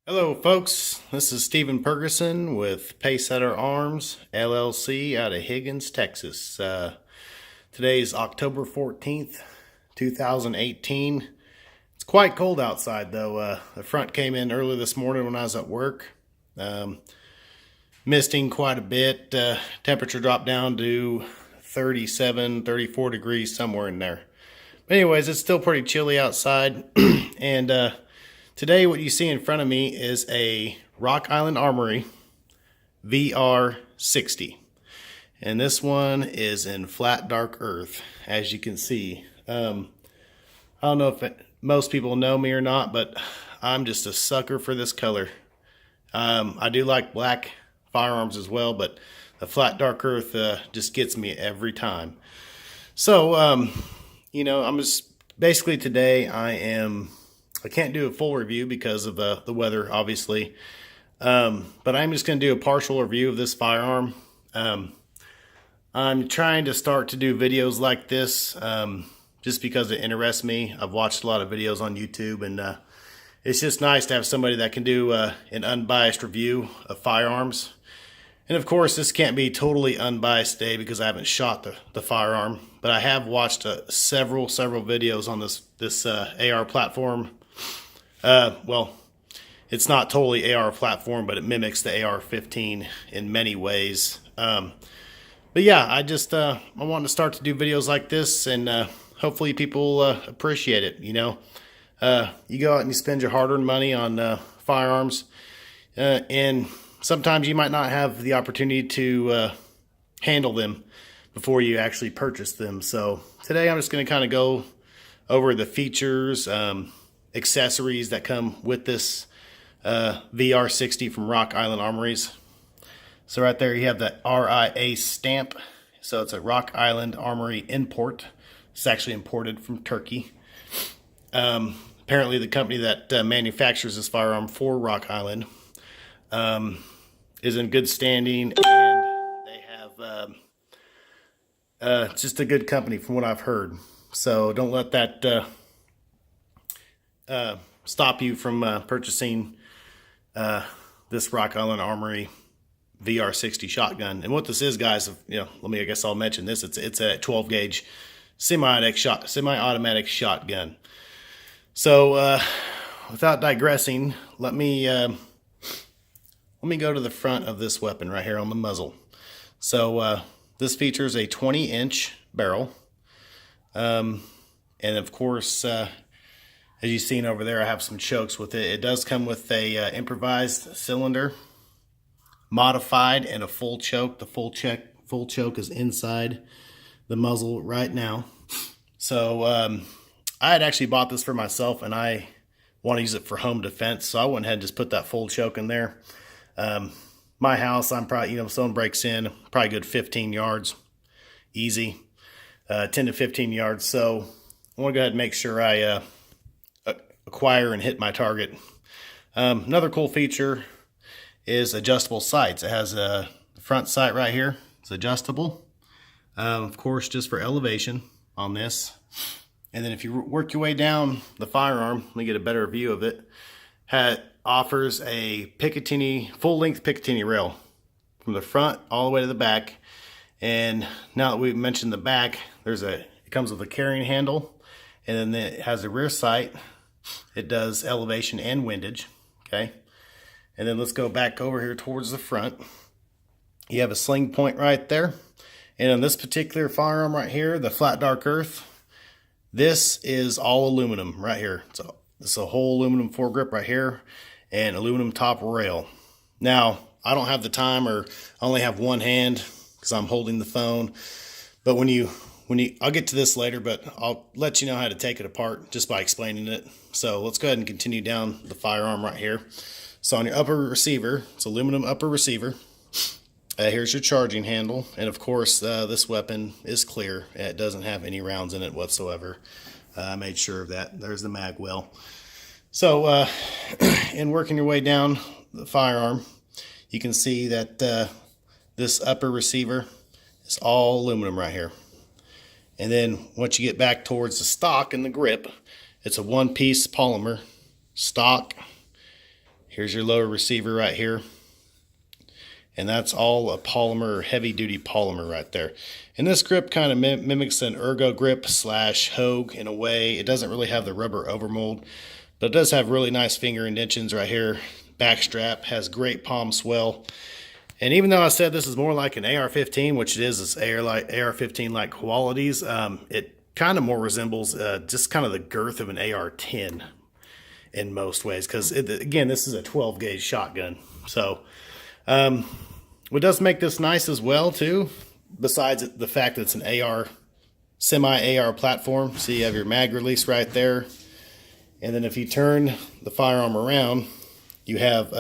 Hello, folks. This is Stephen Ferguson with Pacesetter Arms LLC out of Higgins, Texas. Today's October 14th, 2018. It's quite cold outside, though. The front came in early this morning when I was at work. Misting quite a bit. Temperature dropped down to 37, 34 degrees, somewhere in there. But anyways, it's still pretty chilly outside. And today what you see in front of me is a Rock Island Armory VR60. And this one is in flat dark earth, as you can see. I don't know if most people know me or not, but I'm just a sucker for this color. I do like black firearms as well, but the flat dark earth just gets me every time. So, I'm just basically today I can't do a full review because of the weather, obviously. But I'm just going to do a partial review of this firearm. I'm trying to start to do videos like this just because it interests me. I've watched a lot of videos on YouTube, and it's just nice to have somebody that can do an unbiased review of firearms. And of course, this can't be totally unbiased today because I haven't shot the firearm. But I have watched several videos on this AR platform. Well, it's not totally AR platform, but it mimics the AR-15 in many ways. But yeah, I want to start to do videos like this, and hopefully people appreciate it. You go out and you spend your hard-earned money on firearms, and sometimes you might not have the opportunity to handle them before you actually purchase them. So today I'm just going to kind of go over the features, accessories that come with this VR60 from Rock Island Armories. So right there you have the RIA stamp. So it's a Rock Island Armory import. It's actually imported from Turkey. Apparently the company that manufactures this firearm for Rock Island is in good standing, and they have just a good company from what I've heard. So don't let that stop you from purchasing this Rock Island Armory VR60 shotgun. And what this is, guys, I guess I'll mention this. It's a 12 gauge semi-automatic shotgun. So without digressing, let me go to the front of this weapon right here on the muzzle. So this features a 20-inch barrel. And of course, as you've seen over there, I have some chokes with it. It does come with a improvised cylinder, modified, and a full choke. The full choke is inside the muzzle right now. So I had actually bought this for myself, and I want to use it for home defense. So I went ahead and just put that full choke in there. My house, I'm probably, if someone breaks in, probably good 15 yards, easy, 10 to 15 yards. So I want to go ahead and make sure I acquire and hit my target. Another cool feature is adjustable sights. It has a front sight right here. It's adjustable, of course, just for elevation on this. And then if you work your way down the firearm, let me get a better view of it. Offers a Picatinny, full-length Picatinny rail from the front all the way to the back. And now that we've mentioned the back, it comes with a carrying handle, and then it has a rear sight. It does elevation and windage, okay? And then let's go back over here towards the front. You have a sling point right there. And on this particular firearm right here, the flat dark earth, this is all aluminum right here. So it's a whole aluminum foregrip right here and aluminum top rail. Now, I don't have the time, or I only have one hand because I'm holding the phone. But I'll get to this later, but I'll let you know how to take it apart just by explaining it. So let's go ahead and continue down the firearm right here. So on your upper receiver, it's aluminum upper receiver. Here's your charging handle. And of course, this weapon is clear. It doesn't have any rounds in it whatsoever. I made sure of that. There's the mag well. So in working your way down the firearm, you can see that this upper receiver is all aluminum right here. And then once you get back towards the stock and the grip, it's a one-piece polymer stock Here's your lower receiver right here. And that's all a polymer, heavy-duty polymer right there. And this grip kind of mimics an ergo grip slash Hogue in a way. It doesn't really have the rubber overmold, but it does have really nice finger indentions right here. Back strap has great palm swell. And even though I said this is more like an AR-15, which it is, it's AR-15-like qualities, it kind of more resembles just kind of the girth of an AR-10 in most ways. Because, again, this is a 12-gauge shotgun. So, what does make this nice as well, too, besides the fact that it's an AR, semi-AR platform. So you have your mag release right there. And then if you turn the firearm around, you have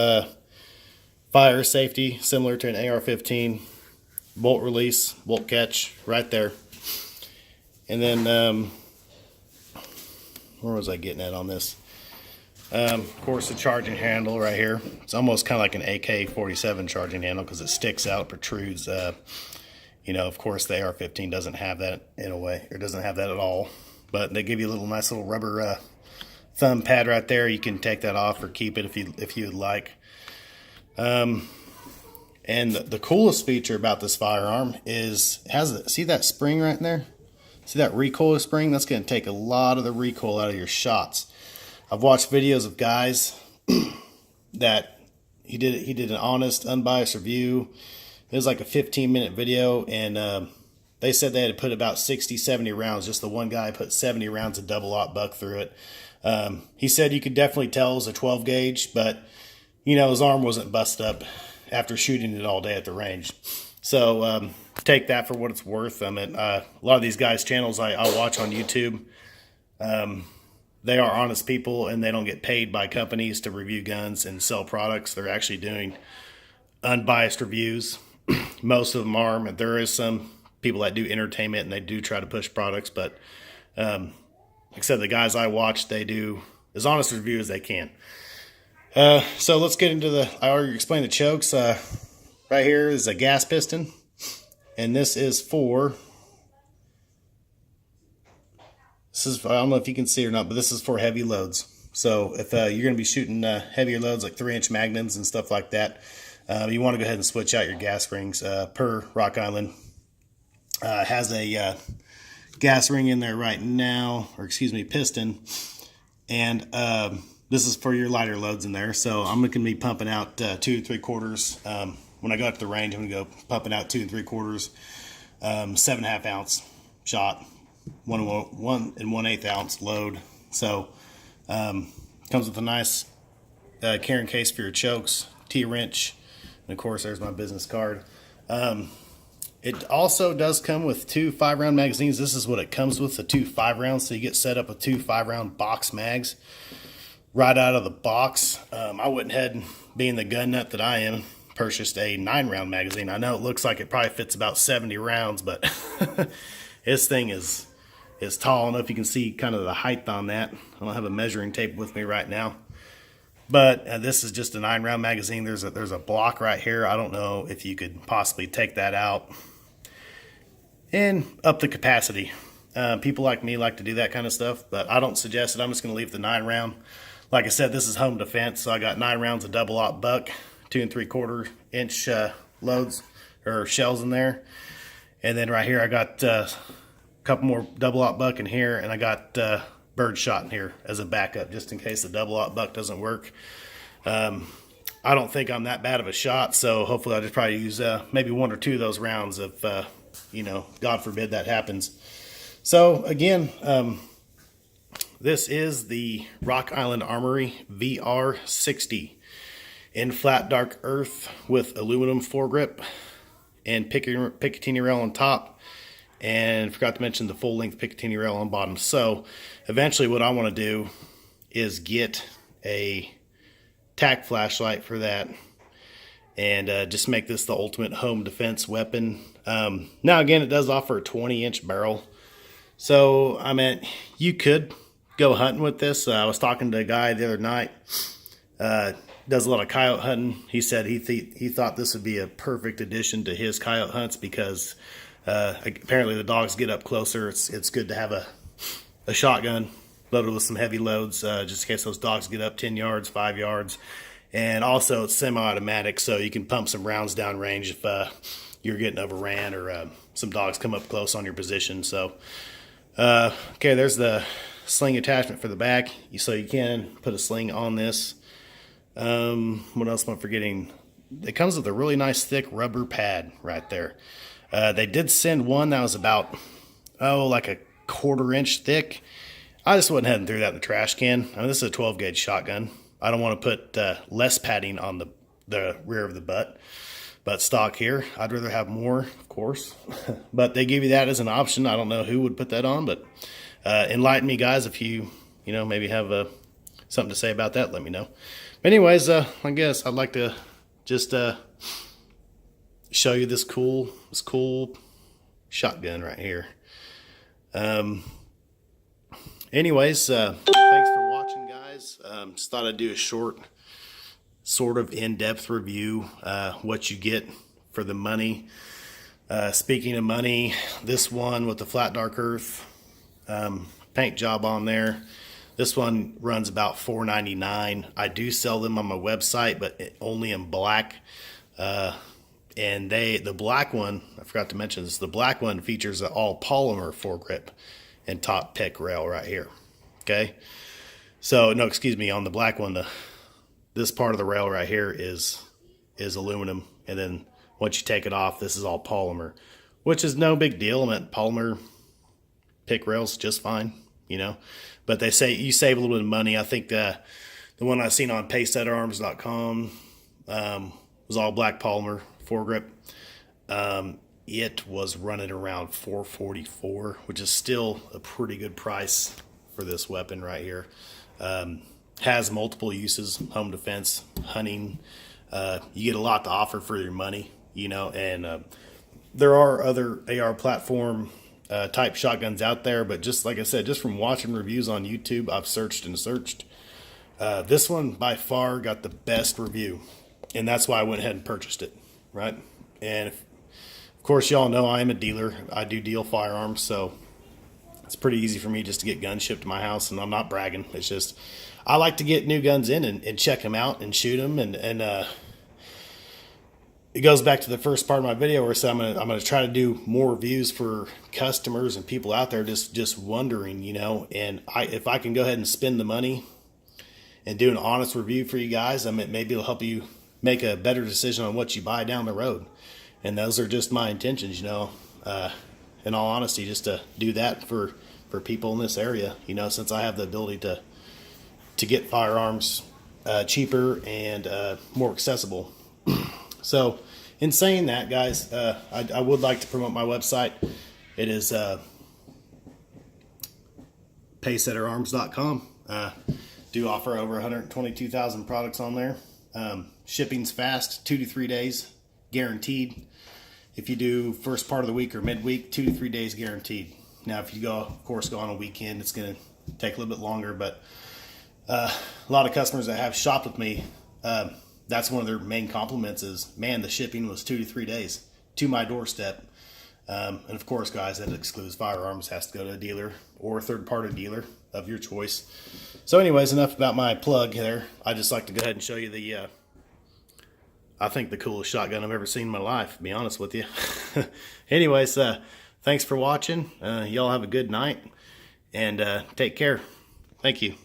fire safety, similar to an AR-15, bolt release, bolt catch right there. And then, where was I getting at on this? Of course, the charging handle right here. It's almost kind of like an AK-47 charging handle because it sticks out, protrudes. You know, of course, the AR-15 doesn't have that in a way, or doesn't have that at all. But they give you a nice little rubber thumb pad right there. You can take that off or keep it if you'd like. And the coolest feature about this firearm is see that spring right there? See that recoil spring? That's going to take a lot of the recoil out of your shots. I've watched videos of guys that he did an honest, unbiased review. It was like a 15-minute video, and they said they had to put about 60, 70 rounds. Just the one guy put 70 rounds of double-aught buck through it. He said you could definitely tell it was a 12-gauge, but, you know, his arm wasn't busted up after shooting it all day at the range. So take that for what it's worth. I mean, a lot of these guys' channels I watch on YouTube, they are honest people, and they don't get paid by companies to review guns and sell products. They're actually doing unbiased reviews. Most of them are. There is some people that do entertainment, and they do try to push products, but like I said, the guys I watch, they do as honest a review as they can. So let's get into I already explained the chokes. Right here is a gas piston, and this is for... I don't know if you can see or not, but this is for heavy loads. So if you're going to be shooting heavier loads like 3-inch magnums and stuff like that, you want to go ahead and switch out your gas rings. Per Rock Island has a gas ring in there right now, or excuse me, piston. And this is for your lighter loads in there. So I'm going to be pumping out 2 3/4. When I go up to the range, I'm going to go pumping out 2 3/4, 7.5 ounce shot. 1 1/8 ounce load. So comes with a nice carrying case for your chokes, T-wrench, and of course there's my business card. It also does come with 2 5-round magazines. This is what it comes with, the 2 5-rounds. So you get set up with 2 5-round box mags right out of the box. I went ahead and, being the gun nut that I am, purchased a 9-round magazine. I know it looks like it probably fits about 70 rounds, but this thing is tall. I don't know if you can see kind of the height on that. I don't have a measuring tape with me right now, but this is just a 9-round magazine. There's a block right here. I don't know if you could possibly take that out and up the capacity. People like me like to do that kind of stuff, but I don't suggest it. I'm just going to leave the 9-round. Like I said, this is home defense, so I got 9 rounds of double-aught buck, 2 3/4 inch loads or shells in there, and then right here I got couple more double-aught buck in here, and I got bird shot in here as a backup just in case the double-aught buck doesn't work. I don't think I'm that bad of a shot, so hopefully I'll just probably use maybe 1 or 2 of those rounds if you know, God forbid that happens. So again, this is the Rock Island Armory VR60 in flat dark earth with aluminum foregrip and Picatinny rail on top. And forgot to mention the full-length Picatinny rail on bottom. So eventually what I want to do is get a tack flashlight for that and just make this the ultimate home defense weapon. Now again, it does offer a 20-inch barrel. So I mean, you could go hunting with this. I was talking to a guy the other night, does a lot of coyote hunting. He said he thought this would be a perfect addition to his coyote hunts because apparently the dogs get up closer. It's good to have a shotgun loaded with some heavy loads, just in case those dogs get up 10 yards, 5 yards, And also it's semi-automatic, so you can pump some rounds down range if you're getting overran or some dogs come up close on your position. So, okay, there's the sling attachment for the back. So you can put a sling on this. What else am I forgetting? It comes with a really nice thick rubber pad right there. They did send one that was about, like a 1/4 inch thick. I just went ahead and threw that in the trash can. I mean, this is a 12 gauge shotgun. I don't want to put less padding on the rear of the butt stock here. I'd rather have more, of course. But they give you that as an option. I don't know who would put that on, but enlighten me, guys. If you maybe have something to say about that, let me know. But anyways, I guess I'd like to just show you this cool shotgun right here. Anyways, thanks for watching, guys. Just thought I'd do a short, sort of in-depth review, what you get for the money. Speaking of money, this one with the flat dark earth paint job on there, this one runs about $4.99. I do sell them on my website, but only in black. And the black one, I forgot to mention this, the black one features an all polymer foregrip and top pick rail right here. Okay. So, no, excuse me, on the black one, this part of the rail right here is aluminum. And then once you take it off, this is all polymer, which is no big deal. I mean, polymer pick rails just fine, but they say you save a little bit of money. I think the one I seen on paysetterarms.com was all black polymer foregrip. It was running around $444, which is still a pretty good price for this weapon right here. Has multiple uses: home defense, hunting. You get a lot to offer for your money, and there are other AR platform type shotguns out there, but just like I said, just from watching reviews on YouTube, I've searched and searched. This one by far got the best review, and that's why I went ahead and purchased it, right? And of course, y'all know I am a dealer. I do deal firearms, so it's pretty easy for me just to get guns shipped to my house, and I'm not bragging. It's just I like to get new guns in and check them out and shoot them, and it goes back to the first part of my video where I said I'm gonna try to do more reviews for customers and people out there just wondering, and if I can go ahead and spend the money and do an honest review for you guys, maybe it'll help you make a better decision on what you buy down the road. And those are just my intentions, in all honesty, just to do that for people in this area, since I have the ability to get firearms cheaper and more accessible. So in saying that, guys, I would like to promote my website. It is paysetterarms.com. Do offer over 122,000 products on there. Shipping's fast, 2 to 3 days guaranteed. If you do first part of the week or midweek, 2 to 3 days guaranteed. Now, if you go on a weekend, it's going to take a little bit longer, but a lot of customers that have shopped with me, that's one of their main compliments is, man, the shipping was 2 to 3 days to my doorstep. And of course, guys, that excludes firearms. Has to go to a dealer or a third-party dealer of your choice. So anyways, enough about my plug there. I just like to go ahead and show you I think the coolest shotgun I've ever seen in my life, to be honest with you. Anyways, thanks for watching. Y'all have a good night, and take care. Thank you.